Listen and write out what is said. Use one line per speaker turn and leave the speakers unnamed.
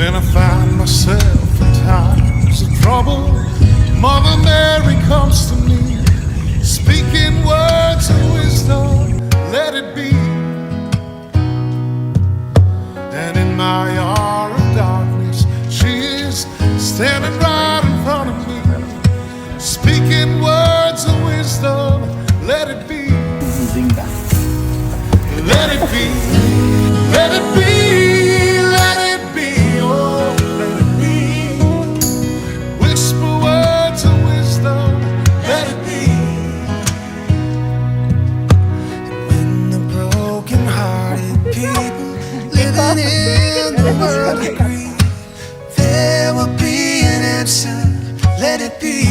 When I find myself in times of trouble, Mother Mary comes to me, speaking words of wisdom, let it be. And in my hour of darkness, she is standing right in front of me, speaking words of wisdom, let it be. Let it be, let it be, let it be, oh, let it be. Whisper words of wisdom, let it be. When the broken-hearted people living in the world agree, there will be an answer, let it be.